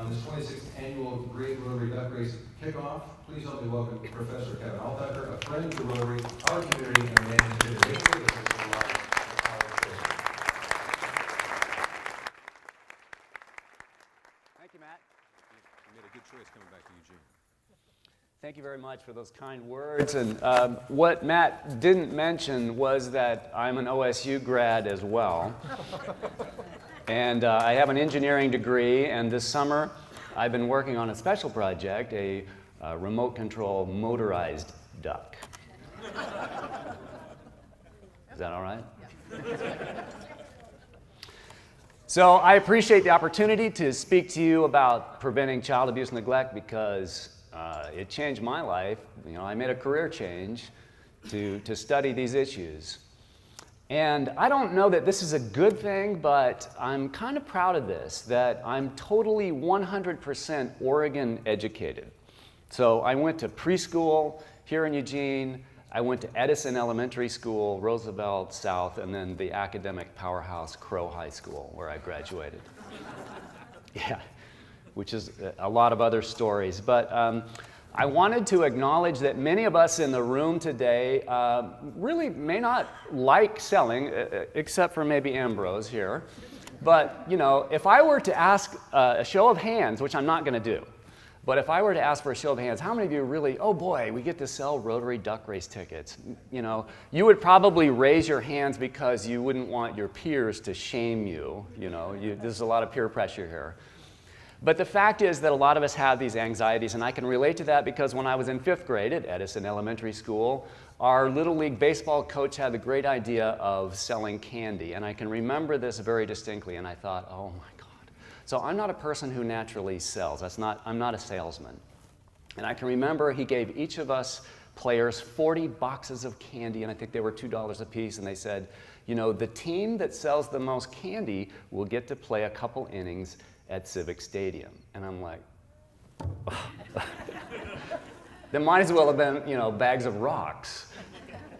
On this 26th annual Great Rotary Duck Race kickoff, please help me welcome Professor Kevin Alltucker, a friend to Rotary, our community, and a man who's been a great assist to a lot of our kids. Thank you, Matt. You made a good choice coming back to Eugene. Thank you very much for those kind words. And what Matt didn't mention was that I'm an OSU grad as well. And I have an engineering degree, and this summer I've been working on a special project, a remote control motorized duck. Is that all right? Yeah. So I appreciate the opportunity to speak to you about preventing child abuse and neglect because it changed my life. You know, I made a career change to study these issues. And I don't know that this is a good thing, but I'm kind of proud of this, that I'm totally 100% Oregon educated. So I went to preschool here in Eugene. I went to Edison Elementary School, Roosevelt South, and then the academic powerhouse Crow High School, where I graduated. Yeah, which is a lot of other stories. But I wanted to acknowledge that many of us in the room today really may not like selling, except for maybe Ambrose here. But, you know, if I were to ask a show of hands, which I'm not going to do, but if I were to ask for a show of hands, how many of you really, oh boy, we get to sell Rotary Duck Race tickets? You know, you would probably raise your hands because you wouldn't want your peers to shame you. You know, there's a lot of peer pressure here. But the fact is that a lot of us have these anxieties, and I can relate to that because when I was in 5th grade at Edison Elementary School, our Little League baseball coach had the great idea of selling candy, and I can remember this very distinctly, and I thought, oh my God. So I'm not a person who naturally sells. I'm not a salesman. And I can remember he gave each of us players 40 boxes of candy, and I think they were $2 a piece, and they said, you know, the team that sells the most candy will get to play a couple innings at Civic Stadium. And I'm like, there might as well have been, you know, bags of rocks.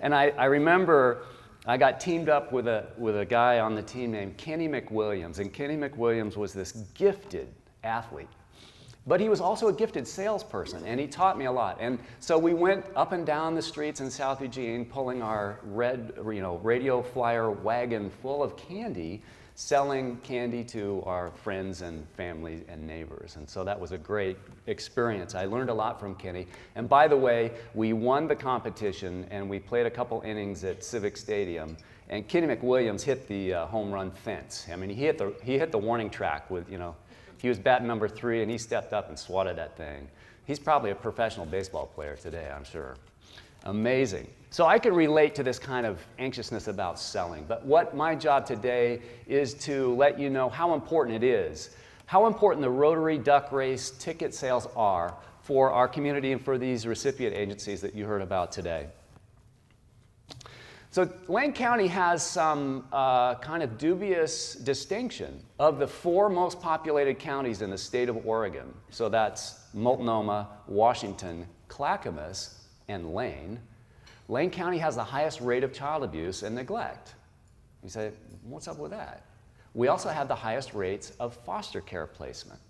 And I remember I got teamed up with a guy on the team named Kenny McWilliams. And Kenny McWilliams was this gifted athlete. But he was also a gifted salesperson, and he taught me a lot. And so we went up and down the streets in South Eugene pulling our red, you know, radio flyer wagon full of candy, selling candy to our friends and family and neighbors. And so that was a great experience. I learned a lot from Kenny. And by the way, we won the competition and we played a couple innings at Civic Stadium. And Kenny McWilliams hit the home run fence. I mean, he hit the warning track with, you know, he was batting number 3 and he stepped up and swatted that thing. He's probably a professional baseball player today, I'm sure. Amazing. So I can relate to this kind of anxiousness about selling, but what my job today is to let you know how important it is, how important the Rotary Duck Race ticket sales are for our community and for these recipient agencies that you heard about today. So Lane County has some kind of dubious distinction of the 4 most populated counties in the state of Oregon. So that's Multnomah, Washington, Clackamas, and Lane. Lane County has the highest rate of child abuse and neglect. You say, what's up with that? We also have the highest rates of foster care placement.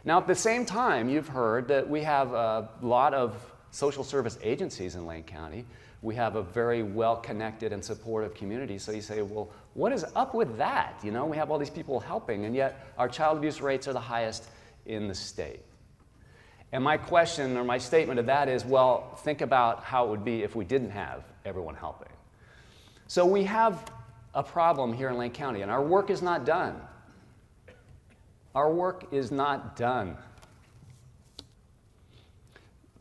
Now, at the same time, you've heard that we have a lot of social service agencies in Lane County. We have a very well-connected and supportive community. So you say, well, what is up with that? You know, we have all these people helping, and yet our child abuse rates are the highest in the state. And my question or my statement of that is, well, think about how it would be if we didn't have everyone helping. So we have a problem here in Lane County, and our work is not done. Our work is not done.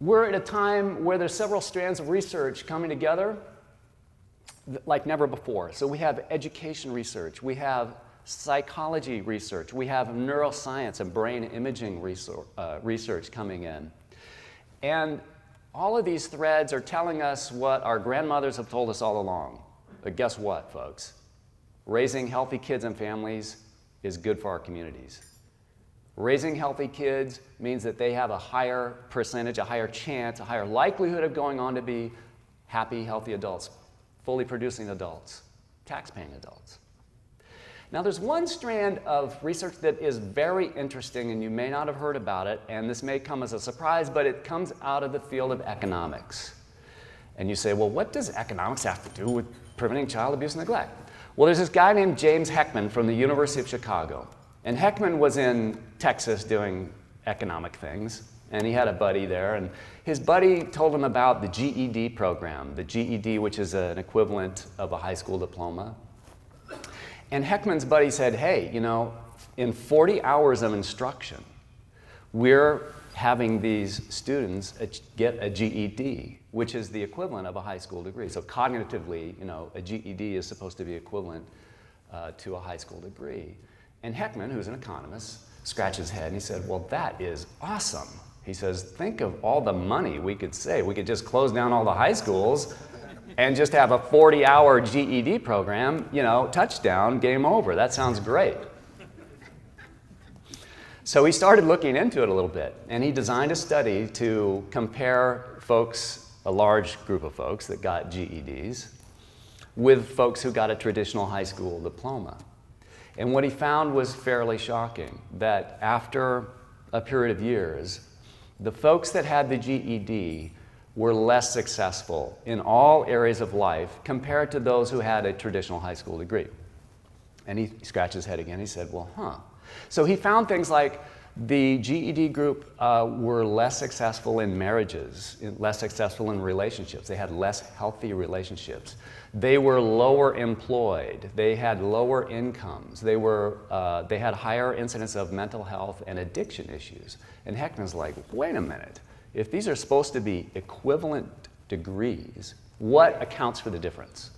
We're at a time where there's several strands of research coming together like never before. So we have education research, we have psychology research, we have neuroscience and brain imaging research coming in. And all of these threads are telling us what our grandmothers have told us all along. But guess what, folks? Raising healthy kids and families is good for our communities. Raising healthy kids means that they have a higher percentage, a higher chance, a higher likelihood of going on to be happy, healthy adults, fully producing adults, tax-paying adults. Now, there's one strand of research that is very interesting, and you may not have heard about it, and this may come as a surprise, but it comes out of the field of economics. And you say, well, what does economics have to do with preventing child abuse and neglect? Well, there's this guy named James Heckman from the University of Chicago. And Heckman was in Texas doing economic things, and he had a buddy there, and his buddy told him about the GED program, the GED, which is an equivalent of a high school diploma. And Heckman's buddy said, hey, you know, in 40 hours of instruction, we're having these students get a GED, which is the equivalent of a high school degree. So cognitively, you know, a GED is supposed to be equivalent to a high school degree. And Heckman, who's an economist, scratched his head and he said, well, that is awesome. He says, think of all the money we could save. We could just close down all the high schools and just have a 40-hour GED program, you know, touchdown, game over. That sounds great. So he started looking into it a little bit, and he designed a study to compare folks, a large group of folks that got GEDs, with folks who got a traditional high school diploma. And what he found was fairly shocking, that after a period of years, the folks that had the GED were less successful in all areas of life compared to those who had a traditional high school degree. And he scratched his head again. He said, well, So he found things like the GED group were less successful in marriages, less successful in relationships. They had less healthy relationships. They were lower employed. They had lower incomes. They had higher incidence of mental health and addiction issues. And Heckman's like, wait a minute. If these are supposed to be equivalent degrees, what accounts for the difference?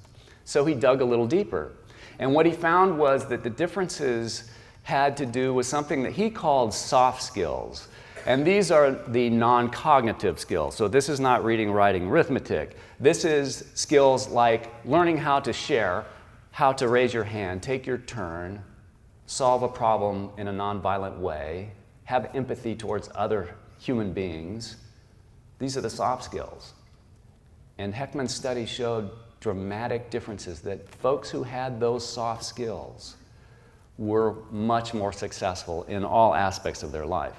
So he dug a little deeper. And what he found was that the differences had to do with something that he called soft skills. And these are the non-cognitive skills. So this is not reading, writing, arithmetic. This is skills like learning how to share, how to raise your hand, take your turn, solve a problem in a nonviolent way, have empathy towards other human beings. These are the soft skills. And Heckman's study showed dramatic differences, that folks who had those soft skills were much more successful in all aspects of their life.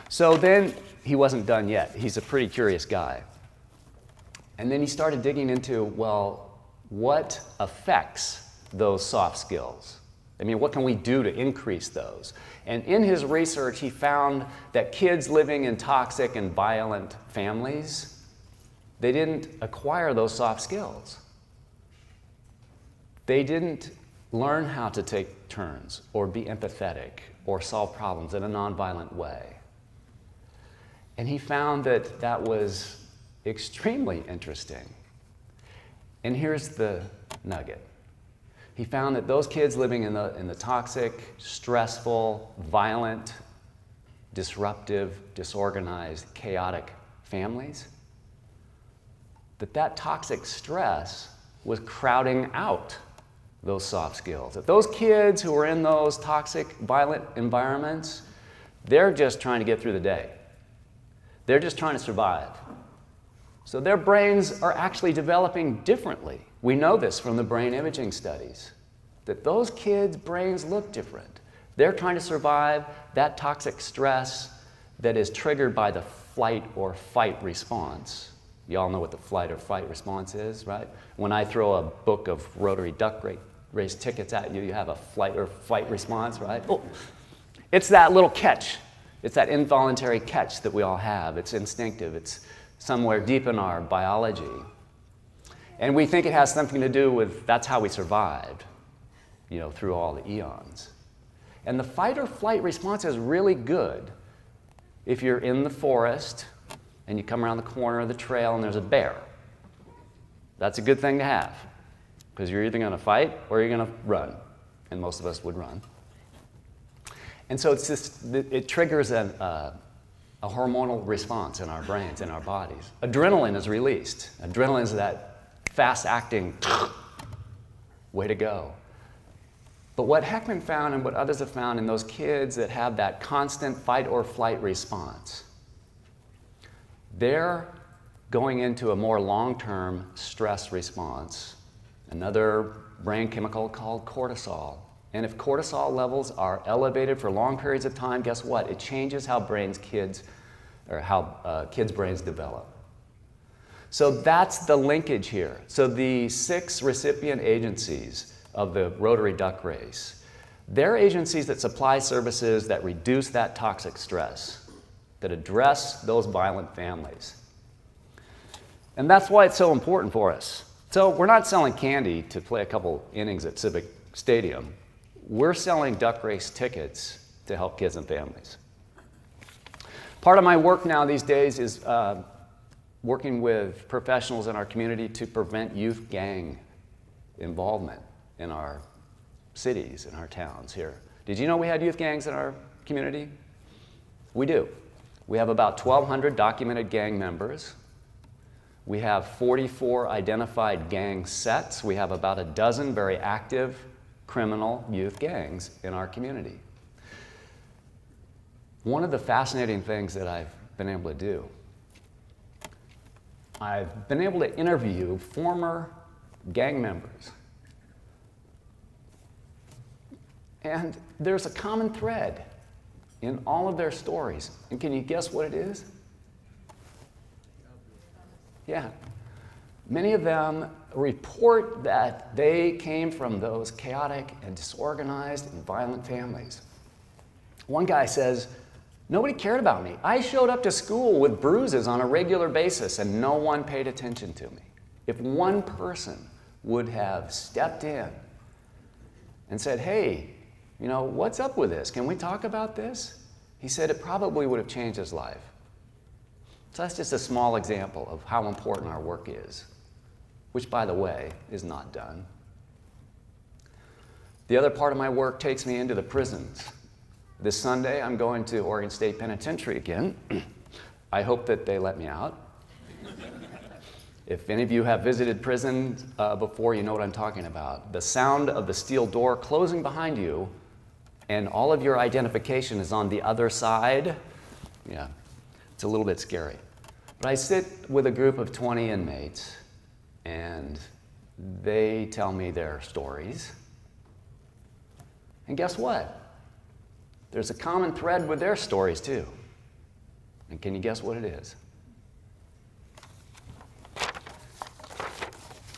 So then he wasn't done yet. He's a pretty curious guy. And then he started digging into, well, what affects those soft skills? I mean, what can we do to increase those? And in his research, he found that kids living in toxic and violent families, they didn't acquire those soft skills. They didn't learn how to take turns or be empathetic or solve problems in a nonviolent way. And he found that that was extremely interesting. And here's the nugget. He found that those kids living in the toxic, stressful, violent, disruptive, disorganized, chaotic families, that toxic stress was crowding out those soft skills. That those kids who were in those toxic, violent environments, they're just trying to get through the day. They're just trying to survive. So their brains are actually developing differently. We know this from the brain imaging studies, that those kids' brains look different. They're trying to survive that toxic stress that is triggered by the flight or fight response. You all know what the flight or fight response is, right? When I throw a book of Rotary Duck Race tickets at you, you have a flight or fight response, right? Oh. It's that little catch. It's that involuntary catch that we all have. It's instinctive. It's somewhere deep in our biology. And we think it has something to do with that's how we survived, you know, through all the eons. And the fight or flight response is really good if you're in the forest and you come around the corner of the trail and there's a bear. That's a good thing to have, because you're either going to fight or you're going to run, and most of us would run. And so it triggers a hormonal response in our brains, in our bodies. Adrenaline is released. Adrenaline is that fast-acting way to go. But what Heckman found and what others have found in those kids that have that constant fight or flight response, they're going into a more long-term stress response, another brain chemical called cortisol. And if cortisol levels are elevated for long periods of time, guess what? It changes how kids' brains develop. So that's the linkage here. So the 6 recipient agencies of the Rotary Duck Race, they're agencies that supply services that reduce that toxic stress, that address those violent families. And that's why it's so important for us. So we're not selling candy to play a couple innings at Civic Stadium. We're selling duck race tickets to help kids and families. Part of my work now these days is working with professionals in our community to prevent youth gang involvement in our cities, in our towns here. Did you know we had youth gangs in our community? We do. We have about 1,200 documented gang members. We have 44 identified gang sets. We have about a dozen very active criminal youth gangs in our community. One of the fascinating things that I've been able to do, I've been able to interview former gang members. And there's a common thread in all of their stories. And can you guess what it is? Yeah. Many of them report that they came from those chaotic and disorganized and violent families. One guy says, "Nobody cared about me. I showed up to school with bruises on a regular basis and no one paid attention to me. If one person would have stepped in and said, 'Hey, what's up with this? Can we talk about this?' He said it probably would have changed his life." So that's just a small example of how important our work is, which, by the way, is not done. The other part of my work takes me into the prisons. This Sunday, I'm going to Oregon State Penitentiary again. I hope that they let me out. If any of you have visited prisons before, you know what I'm talking about. The sound of the steel door closing behind you and all of your identification is on the other side. Yeah, it's a little bit scary. But I sit with a group of 20 inmates and they tell me their stories. And guess what? There's a common thread with their stories too. And can you guess what it is?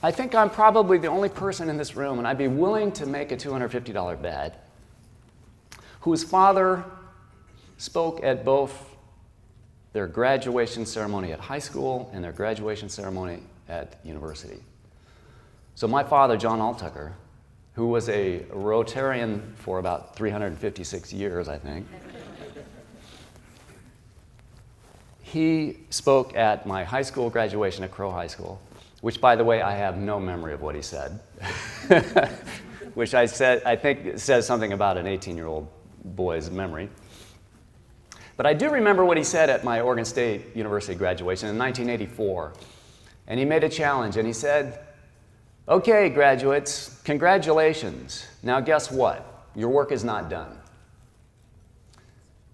I think I'm probably the only person in this room, and I'd be willing to make a $250 bet, whose father spoke at both their graduation ceremony at high school and their graduation ceremony at university. So my father, John Alltucker, who was a Rotarian for about 356 years, I think, he spoke at my high school graduation at Crow High School, which, by the way, I have no memory of what he said, which I think says something about an 18-year-old boy's memory. But I do remember what he said at my Oregon State University graduation in 1984. And he made a challenge, and he said, "Okay, graduates, congratulations. Now guess what? Your work is not done."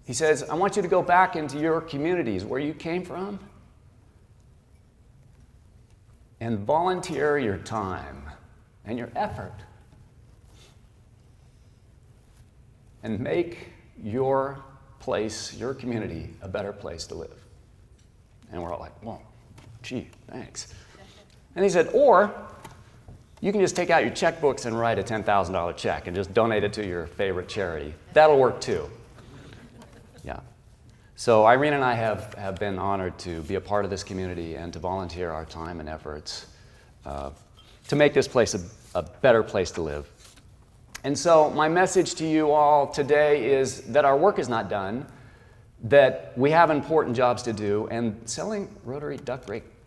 He says, "I want you to go back into your communities where you came from and volunteer your time and your effort and make your place, your community, a better place to live." And we're all like, "Well, gee, thanks." And he said, "Or you can just take out your checkbooks and write a $10,000 check and just donate it to your favorite charity. That'll work too." Yeah. So Irene and I have been honored to be a part of this community and to volunteer our time and efforts to make this place a better place to live. And so my message to you all today is that our work is not done, that we have important jobs to do, and selling Rotary Duck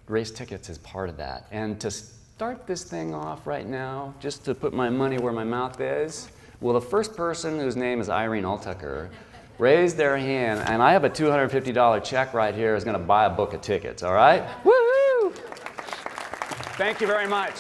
Race tickets is part of that. And to start this thing off right now, just to put my money where my mouth is, will the first person whose name is Irene Alltucker raise their hand, and I have a $250 check right here, is going to buy a book of tickets, all right? Woo-hoo! Thank you very much.